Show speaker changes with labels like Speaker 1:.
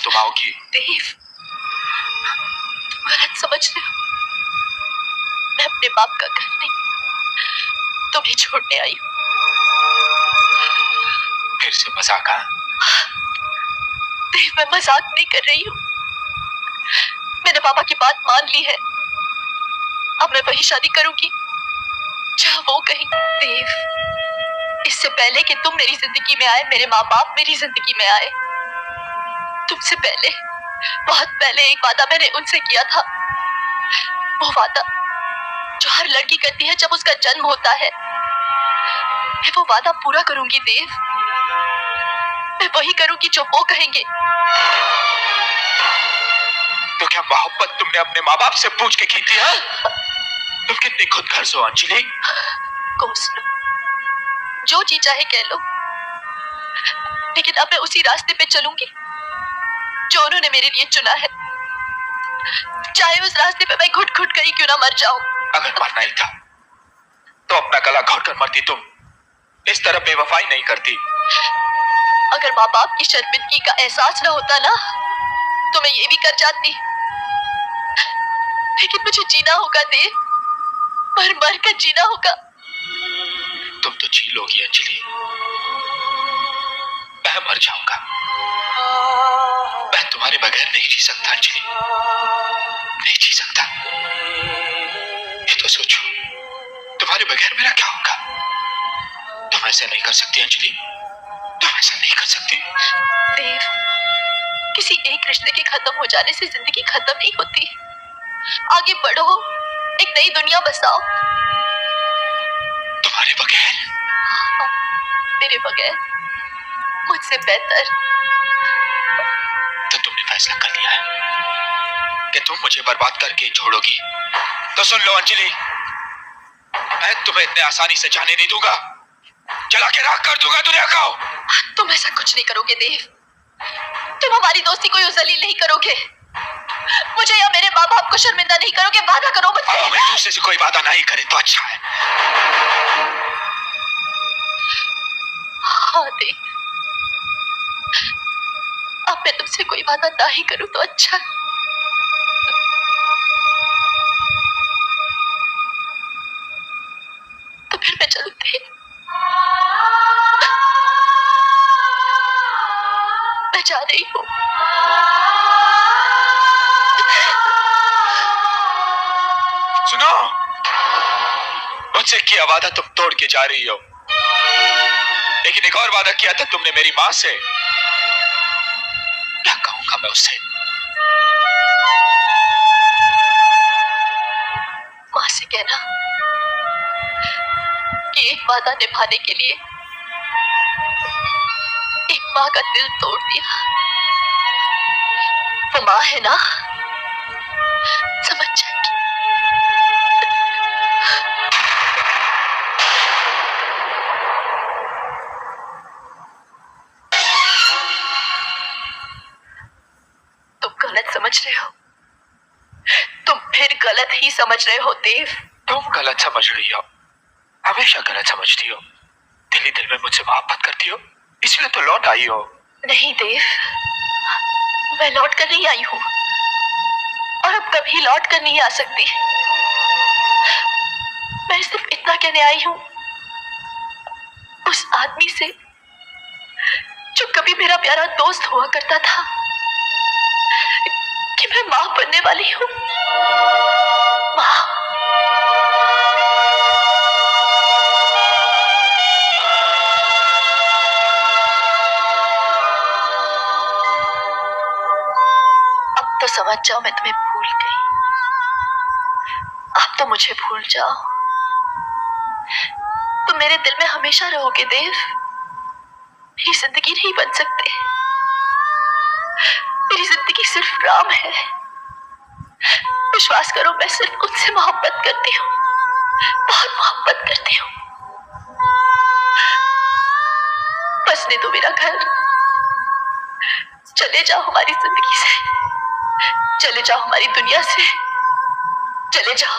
Speaker 1: तुम आओगी।
Speaker 2: देव, तुम गलत समझ रहे हो। मैं अपने बाप का घर नहीं, तुम्हें छोड़ने आई हूँ।
Speaker 1: फिर से मजाक?
Speaker 2: देव, मैं मजाक नहीं कर रही हूँ। मैंने पापा की बात मान ली है। अब मैं वही शादी करूंगी जहाँ वो कहीं। देव, इससे पहले कि तुम मेरी जिंदगी में आए, मेरे माँ बाप मेरी जिंदगी में आए। तुमसे पहले, बहुत पहले एक वादा मैंने उनसे किया था। वो वादा जो हर लड़की करती है जब उसका जन्म होता है। मैं वो वादा पूरा करूंगी देव। मैं वही करूंगी जो वो कहेंगे।
Speaker 1: तो क्या मोहब्बत तुमने अपने माँ बाप से पूछ के की थी? तुम कितनी खुदगर्ज हो अंजलि।
Speaker 2: कोसलो, जो जी चाहे कह लो, लेकिन अब मैं उसी रास्ते पे चलूंगी जो उन्होंने मेरे लिए चुना है, चाहे उस रास्ते पे मैं घुट घुट कर ही क्यों ना मर जाऊं।
Speaker 1: अगर मरना ही था तो अपना गला घोट कर मरती। तुम इस तरह बेवफाई नहीं करती।
Speaker 2: अगर माँ बाप की शर्मिंदगी का एहसास न होता ना, तो मैं ये भी कर जाती। लेकिन मुझे जीना होगा देव, मर मर कर जीना होगा।
Speaker 1: तुम तो जी लोगी अंजलि, मैं मर जाऊंगा। मैं तुम्हारे बगैर नहीं जी सकता अंजलि, नहीं जी सकता। ये तो सोचो, तुम्हारे बगैर मेरा क्या होगा? तुम ऐसा नहीं कर सकती अंजलि, तुम ऐसा नहीं कर सकती।
Speaker 2: देव, किसी एक रिश्ते के खत्म हो जाने से जिंदगी खत्म नहीं होती। आगे बढ़ो, एक नई दुनिया बसाओ।
Speaker 1: तुम्हारे बगैर?
Speaker 2: मेरे बगैर, मुझसे बेहतर।
Speaker 1: तो तुमने फैसला कर लिया है कि तुम मुझे बर्बाद करके छोड़ोगी। तो सुन लो अंजलि, मैं तुम्हें इतने आसानी से जाने नहीं दूंगा। जला के राख कर दूंगा दुनिया को।
Speaker 2: तुम ऐसा कुछ नहीं करोगे देव। तुम हमारी दोस्ती को यूं जलील नहीं करोगे। मुझे या मेरे माँ बाप को शर्मिंदा नहीं करोगे। वादा करो मुझसे।
Speaker 1: अब एक दूसरे से कोई वादा नहीं करे तो अच्छा है।
Speaker 2: हाँ देव, अब मैं तुमसे कोई वादा ना ही करूं तो अच्छा है। तो फिर मैं चलूं देव? मैं जा रही हूँ।
Speaker 1: सुनो, मुझसे किया वादा तुम तोड़ के जा रही हो, लेकिन एक और वादा किया था तुमने मेरी माँ से। क्या कहूंगा मैं उससे?
Speaker 2: माँ से कहना कि एक वादा निभाने के लिए एक माँ का दिल तोड़ दिया। वो माँ है ना, समझ जाएगी। तुम गलत समझ रहे हो। तुम फिर गलत ही समझ रहे हो देव।
Speaker 1: तुम गलत समझ रही हो, हमेशा गलत समझती हो। दिल ही दिल में मुझसे मोहब्बत करती हो, इसलिए तो लौट आई हो।
Speaker 2: नहीं देव, मैं लौट कर नहीं आई हूँ और अब कभी लौट कर नहीं आ सकती। मैं सिर्फ इतना कहने आई हूँ उस आदमी से जो कभी मेरा प्यारा दोस्त हुआ करता था, कि मैं माँ बनने वाली हूँ। माँ। अब तो समझ जाओ मैं तुम्हें भूल गई। अब तो मुझे भूल जाओ। तुम मेरे दिल में हमेशा रहोगे देव। मेरी जिंदगी नहीं बन सकते। मेरी जिंदगी सिर्फ राम है। विश्वास करो, मैं सिर्फ उससे मोहब्बत करती हूँ, बहुत मोहब्बत करती हूँ। बसने दो मेरा घर। चले जाओ हमारी जिंदगी से, चले जाओ हमारी दुनिया से, चले जाओ।